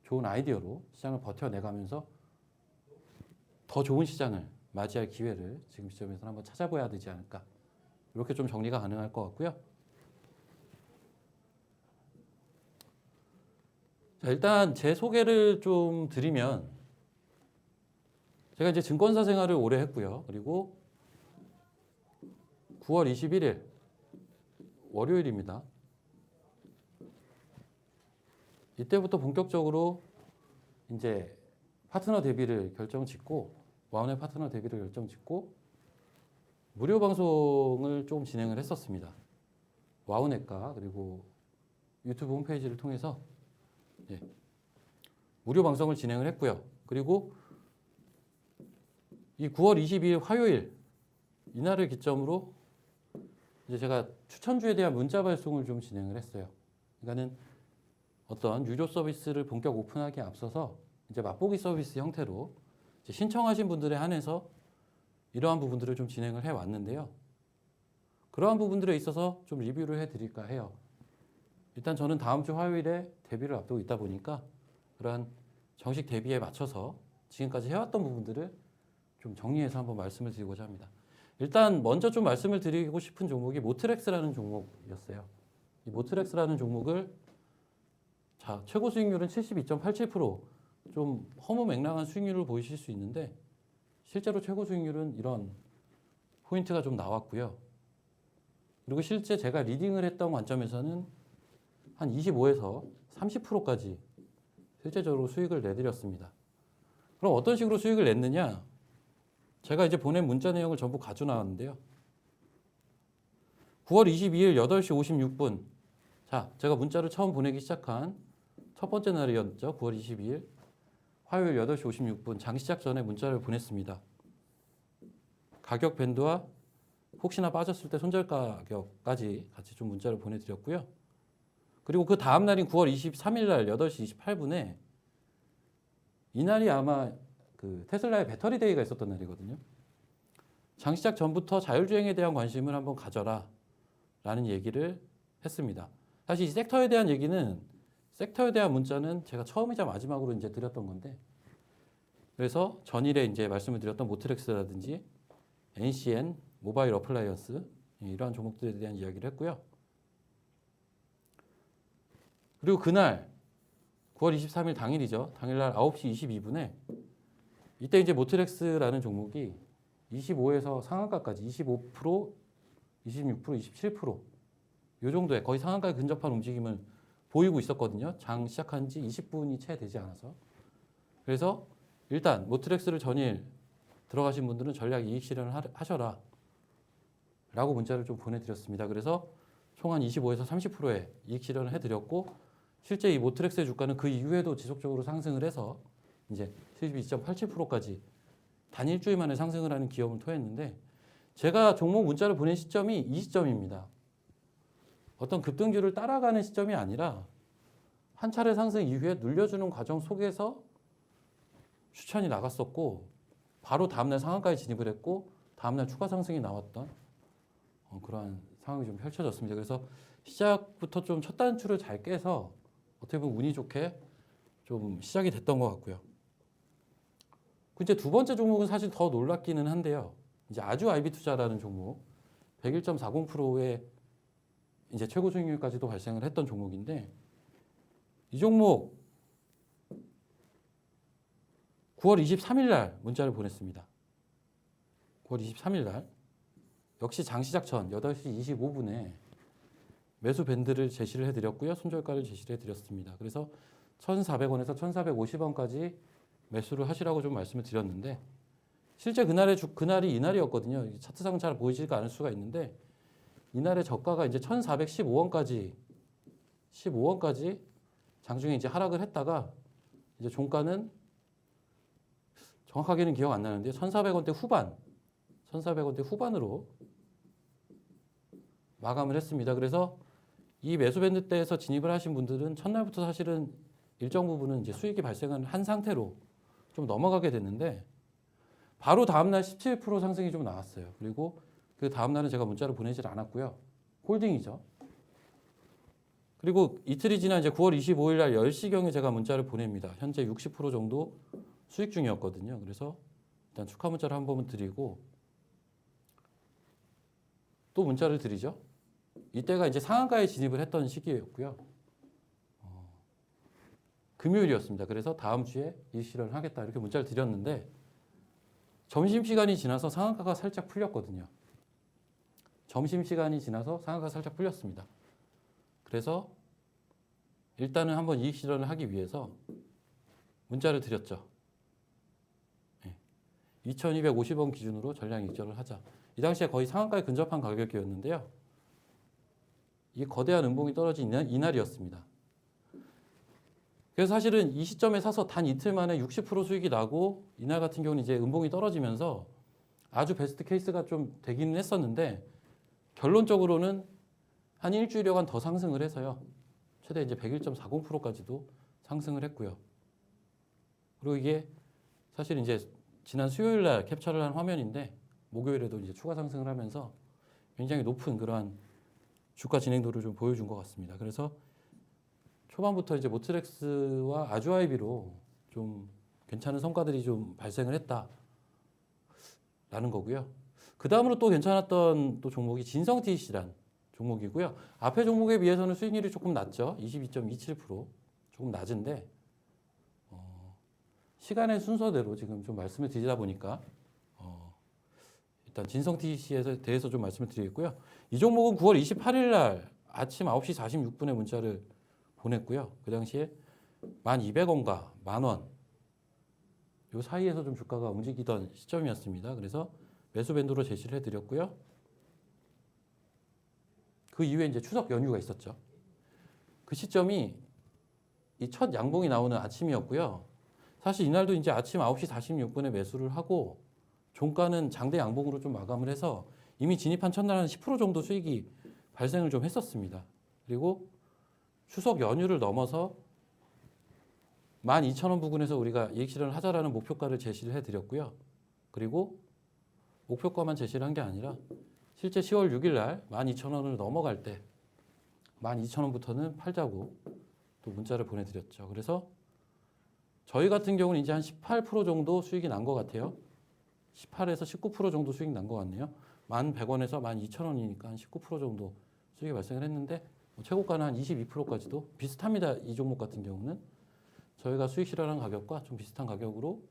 좋은 아이디어로 시장을 버텨내가면서 더 좋은 시장을 맞이할 기회를 지금 시점에서 한번 찾아봐야 되지 않을까 이렇게 좀 정리가 가능할 것 같고요. 자, 일단 제 소개를 좀 드리면 제가 이제 증권사 생활을 오래 했고요. 그리고 9월 21일 월요일입니다. 이때부터 본격적으로 이제 파트너 데뷔를 결정짓고 와운의 파트너 데뷔를 결정짓고 무료 방송을 좀 진행을 했었습니다. 와운의과 그리고 유튜브 홈페이지를 통해서 무료 방송을 진행을 했고요. 그리고 이 9월 22일 화요일 이날을 기점으로 이제 제가 추천주에 대한 문자 발송을 좀 진행을 했어요. 그러니까는 어떤 유료 서비스를 본격 오픈하기에 앞서서 이제 맛보기 서비스 형태로 이제 신청하신 분들에 한해서 이러한 부분들을 좀 진행을 해 왔는데요. 그러한 부분들에 있어서 좀 리뷰를 해 드릴까 해요. 일단 저는 다음 주 화요일에 데뷔를 앞두고 있다 보니까 그러한 정식 데뷔에 맞춰서 지금까지 해왔던 부분들을 좀 정리해서 한번 말씀을 드리고자 합니다. 일단 먼저 좀 말씀을 드리고 싶은 종목이 모트렉스라는 종목이었어요. 이 모트렉스라는 종목을 자, 최고 수익률은 72.87%, 좀 허무맹랑한 수익률을 보이실 수 있는데 실제로 최고 수익률은 이런 포인트가 좀 나왔고요. 그리고 실제 제가 리딩을 했던 관점에서는 한 25에서 30%까지 실제적으로 수익을 내드렸습니다. 그럼 어떤 식으로 수익을 냈느냐? 제가 이제 보낸 문자 내용을 전부 가져 나왔는데요. 9월 22일 8시 56분. 자, 제가 문자를 처음 보내기 시작한 첫 번째 날이었죠. 9월 22일 화요일 8시 56분 장 시작 전에 문자를 보냈습니다. 가격 밴드와 혹시나 빠졌을 때 손절 가격까지 같이 좀 문자를 보내드렸고요. 그리고 그 다음 날인 9월 23일 날 8시 28분에 이날이 아마 그 테슬라의 배터리 데이가 있었던 날이거든요. 장 시작 전부터 자율주행에 대한 관심을 한번 가져라 라는 얘기를 했습니다. 사실 이 섹터에 대한 얘기는 섹터에 대한 문자는 제가 처음이자 마지막으로 이제 드렸던 건데 그래서 전일에 이제 말씀을 드렸던 모트렉스라든지 NCN, 모바일 어플라이언스 이러한 종목들에 대한 이야기를 했고요. 그리고 그날 9월 23일 당일이죠. 당일날 9시 22분에 이때 이제 모트렉스라는 종목이 25에서 상한가까지 25%, 26%, 27%, 이 정도의 거의 상한가에 근접한 움직임을 보이고 있었거든요. 장 시작한 지 20분이 채 되지 않아서. 그래서 일단 모트렉스를 전일 들어가신 분들은 전략 이익 실현을 하셔라 라고 문자를 좀 보내드렸습니다. 그래서 총 한 25에서 30%의 이익 실현을 해드렸고 실제 이 모트렉스의 주가는 그 이후에도 지속적으로 상승을 해서 이제 72.87%까지 단 일주일 만에 상승을 하는 기업을 토했는데 제가 종목 문자를 보낸 시점이 이 시점입니다. 어떤 급등주를 따라가는 시점이 아니라 한 차례 상승 이후에 눌려주는 과정 속에서 추천이 나갔었고 바로 다음날 상한가에 진입을 했고 다음날 추가 상승이 나왔던 그러한 상황이 좀 펼쳐졌습니다. 그래서 시작부터 좀 첫 단추를 잘 깨서 어떻게 보면 운이 좋게 좀 시작이 됐던 것 같고요. 이제 두 번째 종목은 사실 더 놀랍기는 한데요. 이제 아주 IB 투자라는 종목 101.40%의 이제 최고 수익률까지도 발생을 했던 종목인데 이 종목 9월 23일 날 문자를 보냈습니다. 9월 23일 날 역시 장시작 전 8시 25분에 매수 밴드를 제시를 해드렸고요. 손절가를 제시를 해드렸습니다. 그래서 1,400원에서 1,450원까지 매수를 하시라고 좀 말씀을 드렸는데 실제 그날이 이날이었거든요. 차트상 잘 보이지가 않을 수가 있는데 이날의 저가가 이제 1,415원까지 장중에 이제 하락을 했다가 이제 종가는 정확하게는 기억 안 나는데 1,400원대 후반으로 마감을 했습니다. 그래서 이 매수 밴드 대에서 진입을 하신 분들은 첫날부터 사실은 일정 부분은 이제 수익이 발생한 한 상태로 좀 넘어가게 됐는데 바로 다음날 17% 상승이 좀 나왔어요. 그리고 그 다음날은 제가 문자를 보내질 않았고요. 홀딩이죠. 그리고 이틀이 지난 이제 9월 25일 날 10시경에 제가 문자를 보냅니다. 현재 60% 정도 수익 중이었거든요. 그래서 일단 축하 문자를 한 번은 드리고 또 문자를 드리죠. 이때가 이제 상한가에 진입을 했던 시기였고요. 금요일이었습니다. 그래서 다음 주에 이익 실현을 하겠다 이렇게 문자를 드렸는데 점심시간이 지나서 상한가가 살짝 풀렸거든요. 점심시간이 지나서 상한가가 살짝 풀렸습니다. 그래서 일단은 한번 이익 실현을 하기 위해서 문자를 드렸죠. 2,250원 기준으로 전량 익절을 하자. 이 당시에 거의 상한가에 근접한 가격이었는데요. 이 거대한 음봉이 떨어진 이날이었습니다. 그래서 사실은 이 시점에 사서 단 이틀 만에 60% 수익이 나고 이날 같은 경우는 이제 음봉이 떨어지면서 아주 베스트 케이스가 좀 되기는 했었는데 결론적으로는 한 일주일여간 더 상승을 해서요. 최대 이제 101.40%까지도 상승을 했고요. 그리고 이게 사실 이제 지난 수요일 날 캡처를 한 화면인데 목요일에도 이제 추가 상승을 하면서 굉장히 높은 그러한 주가 진행도를 좀 보여준 것 같습니다. 그래서 초반부터 이제 모트렉스와 아주아이비로 좀 괜찮은 성과들이 좀 발생을 했다라는 거고요. 그 다음으로 또 괜찮았던 또 종목이 진성TC란 종목이고요. 앞에 종목에 비해서는 수익률이 조금 낮죠. 22.27% 조금 낮은데 시간의 순서대로 지금 좀 말씀을 드리다 보니까 일단 진성TC에 대해서 좀 말씀을 드리겠고요. 이 종목은 9월 28일 날 아침 9시 46분에 문자를 보냈고요. 그 당시에 1,200원과 10,000원 요 사이에서 좀 주가가 움직이던 시점이었습니다. 그래서 매수 밴드로 제시를 해드렸고요. 그 이후에 이제 추석 연휴가 있었죠. 그 시점이 이 첫 양봉이 나오는 아침이었고요. 사실 이날도 이제 아침 9시 46분에 매수를 하고 종가는 장대 양봉으로 좀 마감을 해서 이미 진입한 첫날 한 10% 정도 수익이 발생을 좀 했었습니다. 그리고 추석 연휴를 넘어서 12,000원 부근에서 우리가 이익 실현을 하자라는 목표가를 제시를 해드렸고요. 그리고 목표가만 제시를 한 게 아니라 실제 10월 6일 날 12,000원을 넘어갈 때 12,000원부터는 팔자고 또 문자를 보내드렸죠. 그래서 저희 같은 경우는 이제 한 18% 정도 수익이 난 것 같아요. 18에서 19% 정도 수익 난 것 같네요. 1,100원에서 12,000원이니까 한 19% 정도 수익이 발생을 했는데 최고가는 한 22%까지도 비슷합니다. 이 종목 같은 경우는 저희가 수익 실현한 가격과 좀 비슷한 가격으로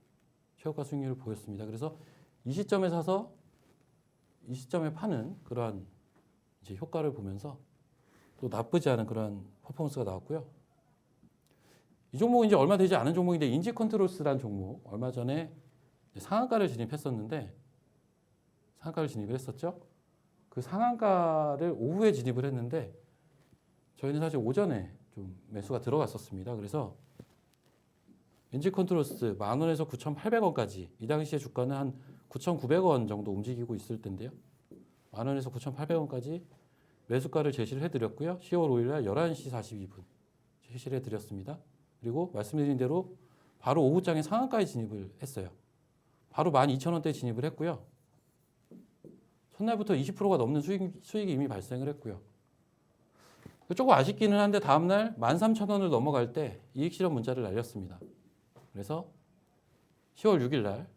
최고가 수익률을 보였습니다. 그래서 이 시점에 사서 이 시점에 파는 그러한 이제 효과를 보면서 또 나쁘지 않은 그러한 퍼포먼스가 나왔고요. 이 종목은 이제 얼마 되지 않은 종목인데 인지컨트롤스라는 종목 얼마 전에 상한가를 진입했었는데 상한가를 진입을 했었죠. 그 상한가를 오후에 진입을 했는데 저희는 사실 오전에 좀 매수가 들어갔었습니다. 그래서 엔지 컨트롤스 10,000원에서 9,800원까지 이 당시에 주가는 한 9,900원 정도 움직이고 있을 텐데요. 10,000원에서 9,800원까지 매수가를 제시를 해드렸고요. 10월 5일 날 11시 42분 제시를 해드렸습니다. 그리고 말씀드린 대로 바로 오후장에 상한가에 진입을 했어요. 바로 12,000원대에 진입을 했고요. 첫날부터 20%가 넘는 수익이 이미 발생을 했고요. 조금 아쉽기는 한데 다음날 13,000원을 넘어갈 때 이익 실현 문자를 날렸습니다. 그래서 10월 6일 날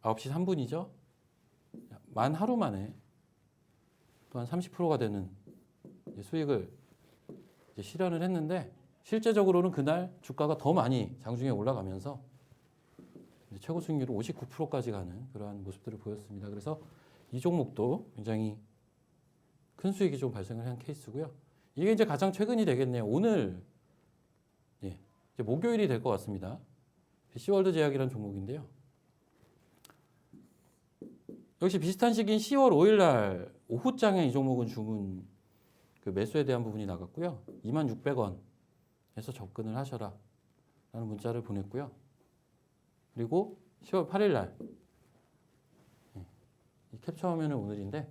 9시 3분이죠. 만 하루 만에 또한 30%가 되는 수익을 실현을 했는데 실제적으로는 그날 주가가 더 많이 장중에 올라가면서 최고 수익률은 59%까지 가는 그러한 모습들을 보였습니다. 그래서 이 종목도 굉장히 큰 수익이 좀 발생을 한 케이스고요. 이게 이제 가장 최근이 되겠네요. 오늘 이제 목요일이 될 것 같습니다. BC월드 제약이라는 종목인데요. 역시 비슷한 시기인 10월 5일 날 오후장에 이 종목은 주문 그 매수에 대한 부분이 나갔고요. 26,600원에서 접근을 하셔라 라는 문자를 보냈고요. 그리고 10월 8일 날 이 캡처 화면은 오늘인데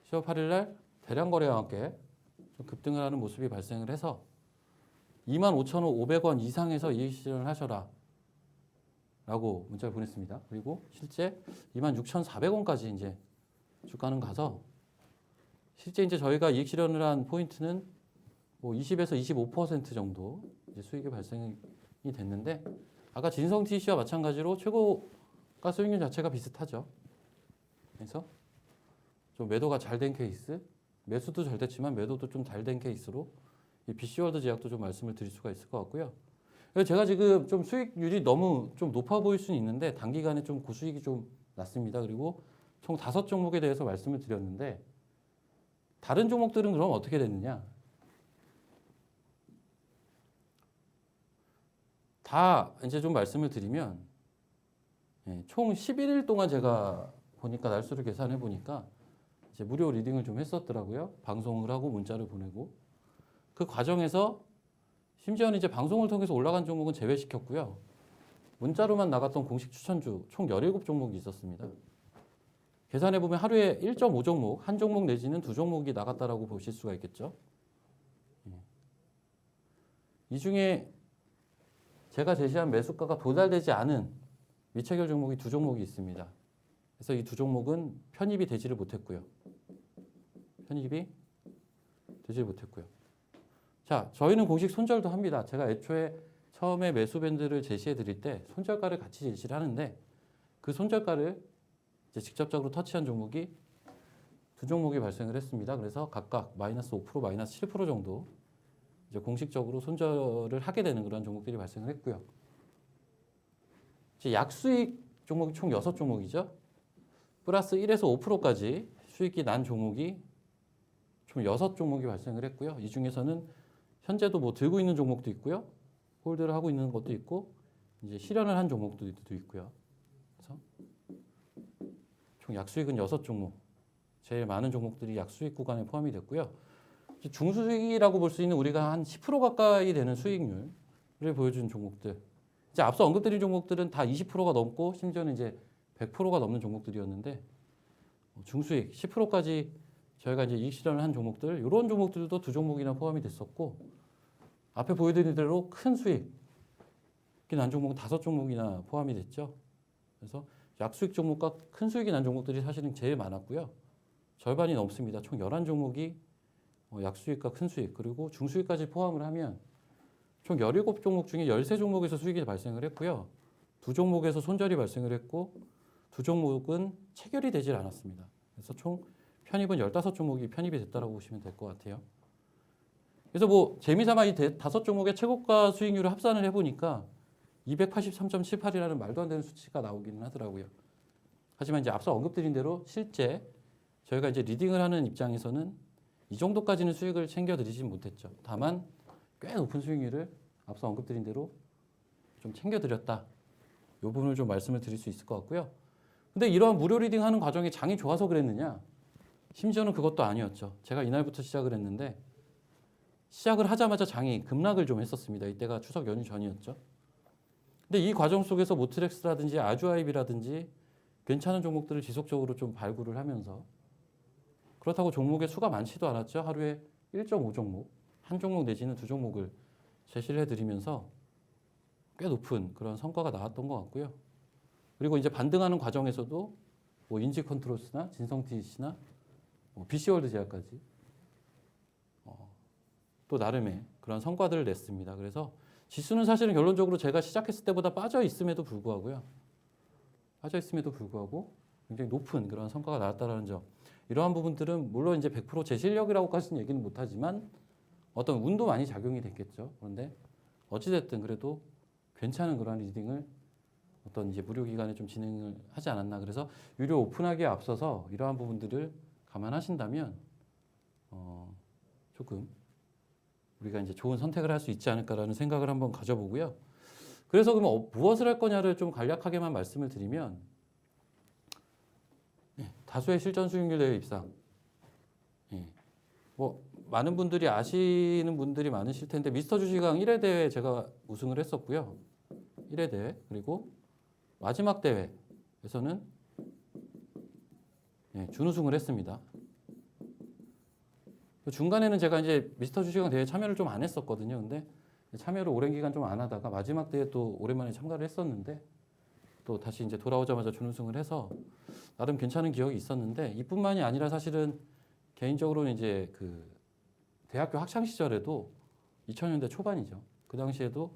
10월 8일 날 대량 거래와 함께 좀 급등을 하는 모습이 발생을 해서 25,500원 이상에서 이익 실현을 하셔라 라고 문자를 보냈습니다. 그리고 실제 26,400원까지 이제 주가는 가서 실제 이제 저희가 이익 실현을 한 포인트는 뭐 20에서 25% 정도 이제 수익이 발생이 됐는데 아까 진성 TC와 마찬가지로 최고가 수익률 자체가 비슷하죠. 그래서 좀 매도가 잘 된 케이스, 매수도 잘 됐지만 매도도 좀 잘 된 케이스로 이 BC월드 제약도 좀 말씀을 드릴 수가 있을 것 같고요. 제가 지금 좀 수익률이 너무 좀 높아 보일 수는 있는데 단기간에 좀 고수익이 좀 났습니다. 그리고 총 5종목에 대해서 말씀을 드렸는데 다른 종목들은 그럼 어떻게 됐느냐? 다 이제 좀 말씀을 드리면 총 11일 동안 제가 보니까 날수를 계산해 보니까 이제 무료 리딩을 좀 했었더라고요. 방송을 하고 문자를 보내고 그 과정에서 심지어는 이제 방송을 통해서 올라간 종목은 제외시켰고요. 문자로만 나갔던 공식 추천주 총 17종목이 있었습니다. 계산해 보면 하루에 1.5종목, 한 종목 내지는 2종목이 나갔다라고 보실 수가 있겠죠. 이 중에 제가 제시한 매수가가 도달되지 않은 미체결 종목이 2종목이 있습니다. 그래서 이 2종목은 편입이 되지를 못했고요. 자, 저희는 공식 손절도 합니다. 제가 애초에 처음에 매수 밴드를 제시해 드릴 때 손절가를 같이 제시를 하는데 그 손절가를 이제 직접적으로 터치한 종목이 2종목이 발생을 했습니다. 그래서 각각 마이너스 5%, 마이너스 7% 정도 이제 공식적으로 손절을 하게 되는 그런 종목들이 발생을 했고요. 이제 약수익 종목이 총 6종목이죠. 플러스 1에서 5%까지 수익이 난 종목이 총 6종목이 발생을 했고요. 이 중에서는 현재도 뭐 들고 있는 종목도 있고요. 홀드를 하고 있는 것도 있고 이제 실현을 한 종목도 있고요. 그래서 총 약수익은 6종목. 제일 많은 종목들이 약수익 구간에 포함이 됐고요. 중수익이라고 볼 수 있는 우리가 한 10% 가까이 되는 수익률을 보여준 종목들. 이제 앞서 언급드린 종목들은 다 20%가 넘고 심지어는 이제 100%가 넘는 종목들이었는데 중수익 10%까지 저희가 이제 이익 실현을 한 종목들, 이런 종목들도 2종목이나 포함이 됐었고 앞에 보여드린 대로 큰 수익이 난 종목은 5종목이나 포함이 됐죠. 그래서 약수익 종목과 큰 수익이 난 종목들이 사실은 제일 많았고요. 절반이 넘습니다. 총 11종목이 약수익과 큰 수익 그리고 중수익까지 포함을 하면 총 17종목 중에 13종목에서 수익이 발생을 했고요. 2종목에서 손절이 발생을 했고 2종목은 체결이 되질 않았습니다. 그래서 총 편입은 15종목이 편입이 됐다고 보시면 될 것 같아요. 그래서 뭐 재미삼아 이 5종목의 최고가 수익률을 합산을 해보니까 283.78이라는 말도 안 되는 수치가 나오기는 하더라고요. 하지만 이제 앞서 언급드린 대로 실제 저희가 이제 리딩을 하는 입장에서는 이 정도까지는 수익을 챙겨드리진 못했죠. 다만 꽤 높은 수익률을 앞서 언급드린 대로 좀 챙겨드렸다. 이 부분을 좀 말씀을 드릴 수 있을 것 같고요. 근데 이러한 무료 리딩하는 과정에 장이 좋아서 그랬느냐? 심지어는 그것도 아니었죠. 제가 이날부터 시작을 했는데 시작을 하자마자 장이 급락을 좀 했었습니다. 이때가 추석 연휴 전이었죠. 근데 이 과정 속에서 모트렉스라든지 아주아입이라든지 괜찮은 종목들을 지속적으로 좀 발굴을 하면서 그렇다고 종목의 수가 많지도 않았죠. 하루에 1.5종목, 한 종목 내지는 두 종목을 제시를 해드리면서 꽤 높은 그런 성과가 나왔던 것 같고요. 그리고 이제 반등하는 과정에서도 뭐 인지컨트롤스나 진성TC나 뭐 BC월드 제약까지 또 나름의 그런 성과들을 냈습니다. 그래서 지수는 사실은 결론적으로 제가 시작했을 때보다 빠져 있음에도 불구하고 굉장히 높은 그런 성과가 나왔다는 점. 이러한 부분들은 물론 이제 100% 제 실력이라고까지는 얘기는 못하지만 어떤 운도 많이 작용이 됐겠죠. 그런데 어찌됐든 그래도 괜찮은 그런 리딩을 어떤 이제 무료 기간에 좀 진행을 하지 않았나. 그래서 유료 오픈하기에 앞서서 이러한 부분들을 감안하신다면 조금 우리가 이제 좋은 선택을 할 수 있지 않을까라는 생각을 한번 가져보고요. 그래서 그럼 무엇을 할 거냐를 좀 간략하게만 말씀을 드리면 다수의 실전 수익률 대회 입상. 뭐 많은 분들이 아시는 분들이 많으실 텐데 미스터 주식왕 1회 대회 제가 우승을 했었고요. 1회 대회 그리고 마지막 대회에서는 준우승을 했습니다. 중간에는 제가 이제 미스터 주식왕 대회 참여를 좀 안 했었거든요. 근데 참여를 오랜 기간 좀 안 하다가 마지막 대회 또 오랜만에 참가를 했었는데 또 다시 이제 돌아오자마자 준우승을 해서 나름 괜찮은 기억이 있었는데 이뿐만이 아니라 사실은 개인적으로는 이제 그 대학교 학창 시절에도 2000년대 초반이죠. 그 당시에도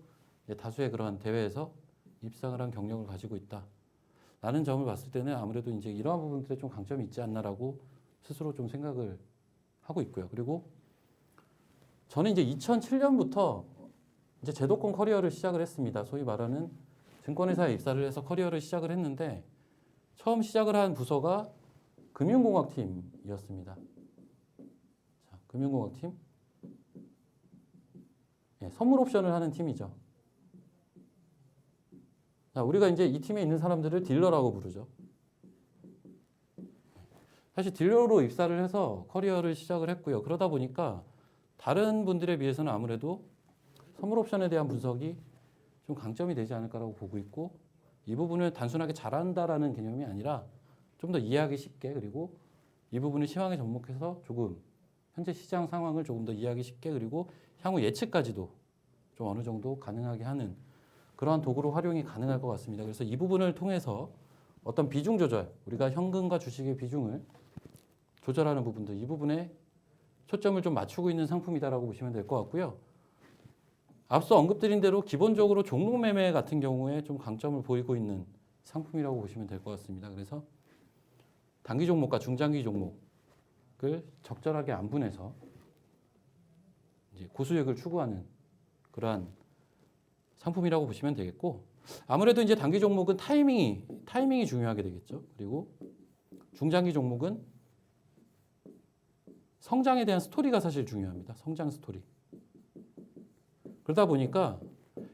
이제 다수의 그러한 대회에서 입상을 한 경력을 가지고 있다. 라는 점을 봤을 때는 아무래도 이제 이러한 부분들에 좀 강점이 있지 않나라고 스스로 좀 생각을 하고 있고요. 그리고 저는 이제 2007년부터 이제 제도권 커리어를 시작을 했습니다. 소위 말하는 증권회사에 입사를 해서 커리어를 시작을 했는데 처음 시작을 한 부서가 금융공학팀이었습니다. 자, 금융공학팀. 선물 옵션을 하는 팀이죠. 자, 우리가 이제 이 팀에 있는 사람들을 딜러라고 부르죠. 사실 딜러로 입사를 해서 커리어를 시작을 했고요. 그러다 보니까 다른 분들에 비해서는 아무래도 선물 옵션에 대한 분석이 좀 강점이 되지 않을까라고 보고 있고 이 부분을 단순하게 잘한다라는 개념이 아니라 좀 더 이해하기 쉽게 그리고 이 부분을 시황에 접목해서 조금 현재 시장 상황을 조금 더 이해하기 쉽게 그리고 향후 예측까지도 좀 어느 정도 가능하게 하는 그러한 도구로 활용이 가능할 것 같습니다. 그래서 이 부분을 통해서 어떤 비중 조절, 우리가 현금과 주식의 비중을 조절하는 부분들, 이 부분에 초점을 좀 맞추고 있는 상품이다라고 보시면 될 것 같고요. 앞서 언급드린 대로 기본적으로 종목 매매 같은 경우에 좀 강점을 보이고 있는 상품이라고 보시면 될 것 같습니다. 그래서 단기 종목과 중장기 종목을 적절하게 안분해서 이제 고수익을 추구하는 그러한 상품이라고 보시면 되겠고 아무래도 이제 단기 종목은 타이밍이 중요하게 되겠죠. 그리고 중장기 종목은 성장에 대한 스토리가 사실 중요합니다. 성장 스토리. 그러다 보니까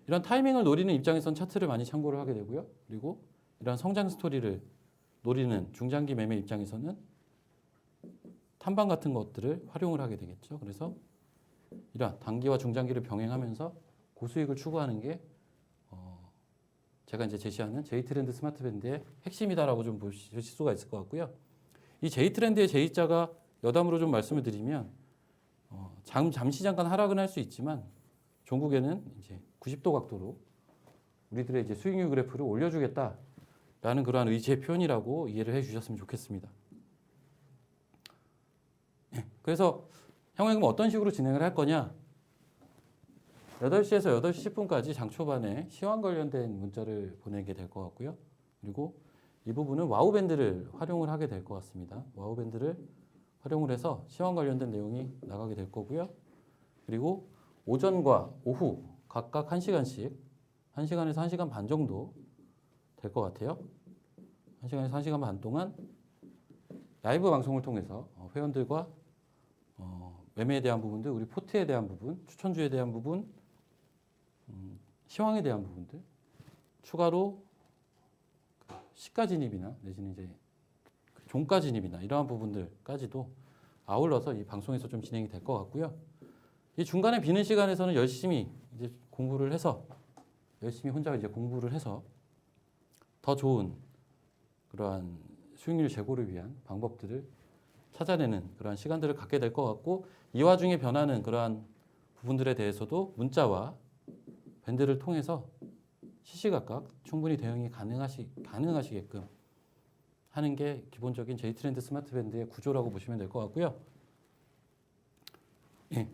이런 타이밍을 노리는 입장에선 차트를 많이 참고를 하게 되고요. 그리고 이런 성장 스토리를 노리는 중장기 매매 입장에서는 탐방 같은 것들을 활용을 하게 되겠죠. 그래서 이런 단기와 중장기를 병행하면서 고수익을 추구하는 게 제가 이제 제시하는 J트렌드 스마트밴드의 핵심이다라고 좀 보실 수가 있을 것 같고요. 이 J트렌드의 J자가 여담으로 좀 말씀을 드리면 잠시 잠깐 하락은 할 수 있지만 종국에는 이제 90도 각도로 우리들의 이제 수익률 그래프를 올려주겠다라는 그러한 의지의 표현이라고 이해를 해주셨으면 좋겠습니다. 그래서 향후에 그럼 어떤 식으로 진행을 할 거냐? 8시에서 8시 10분까지 장 초반에 시황 관련된 문자를 보내게 될 것 같고요. 그리고 이 부분은 와우밴드를 활용을 하게 될 것 같습니다. 와우밴드를 활용을 해서 시황 관련된 내용이 나가게 될 거고요. 그리고 오전과 오후 각각 1시간씩 1시간에서 1시간 반 정도 될 것 같아요. 1시간에서 1시간 반 동안 라이브 방송을 통해서 회원들과 매매에 대한 부분들, 우리 포트에 대한 부분, 추천주에 대한 부분, 시황에 대한 부분들, 추가로 시가 진입이나 내지는 이제 종가 진입이나 이러한 부분들까지도 아울러서 이 방송에서 좀 진행이 될 것 같고요. 이 중간에 비는 시간에서는 열심히 이제 공부를 해서 열심히 혼자 이제 공부를 해서 더 좋은 그러한 수익률 제고를 위한 방법들을 찾아내는 그러한 시간들을 갖게 될 것 같고 이 와중에 변하는 그러한 부분들에 대해서도 문자와 밴드를 통해서 시시각각 충분히 대응이 가능하시게끔 하는 게 기본적인 J트렌드 스마트 밴드의 구조라고 보시면 될 것 같고요. 예.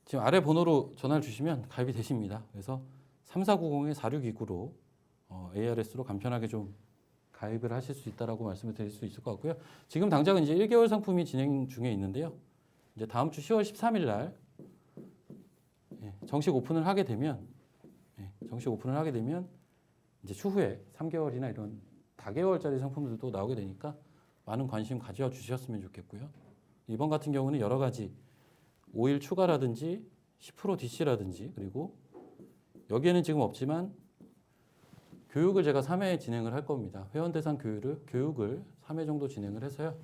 지금 아래 번호로 전화를 주시면 가입이 되십니다. 그래서 3490-4629로 ARS로 간편하게 좀 가입을 하실 수 있다라고 말씀을 드릴 수 있을 것 같고요. 지금 당장은 이제 1개월 상품이 진행 중에 있는데요. 이제 다음 주 10월 13일 날 정식 오픈을 하게 되면 이제 추후에 3개월이나 이런 다개월짜리 상품들도 나오게 되니까 많은 관심 가져 주셨으면 좋겠고요. 이번 같은 경우는 여러 가지 5일 추가라든지 10% DC라든지 그리고 여기에는 지금 없지만 교육을 제가 3회 진행을 할 겁니다. 회원 대상 교육을 3회 정도 진행을 해서요.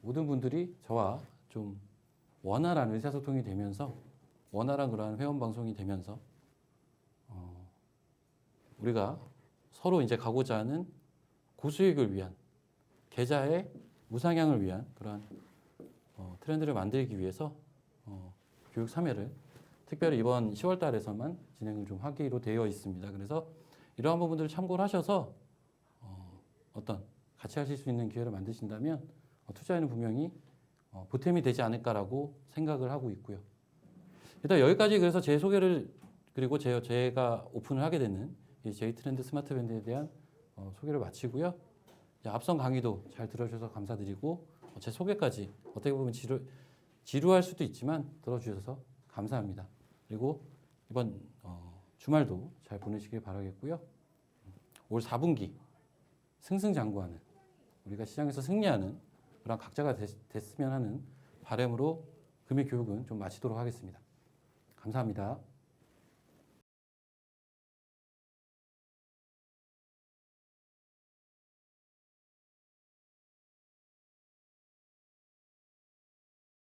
모든 분들이 저와 좀 원활한 의사소통이 되면서 원활한 그러한 회원 방송이 되면서 우리가 서로 이제 가고자 하는 고수익을 위한 계좌의 무상향을 위한 그러한 트렌드를 만들기 위해서 교육 3회를 특별히 이번 10월 달에서만 진행을 좀 하기로 되어 있습니다. 그래서 이러한 부분들을 참고를 하셔서 어떤 같이 하실 수 있는 기회를 만드신다면 투자에는 분명히 보탬이 되지 않을까라고 생각을 하고 있고요. 일단 여기까지 그래서 제 소개를 그리고 제가 오픈을 하게 되는 이 J트렌드 스마트 밴드에 대한 소개를 마치고요. 앞선 강의도 잘 들어주셔서 감사드리고 제 소개까지 어떻게 보면 지루할 수도 있지만 들어주셔서 감사합니다. 그리고 이번 주말도 잘 보내시길 바라겠고요. 올 4분기 승승장구하는 우리가 시장에서 승리하는 그런 각자가 됐으면 하는 바람으로 금일 교육은 좀 마치도록 하겠습니다. 감사합니다.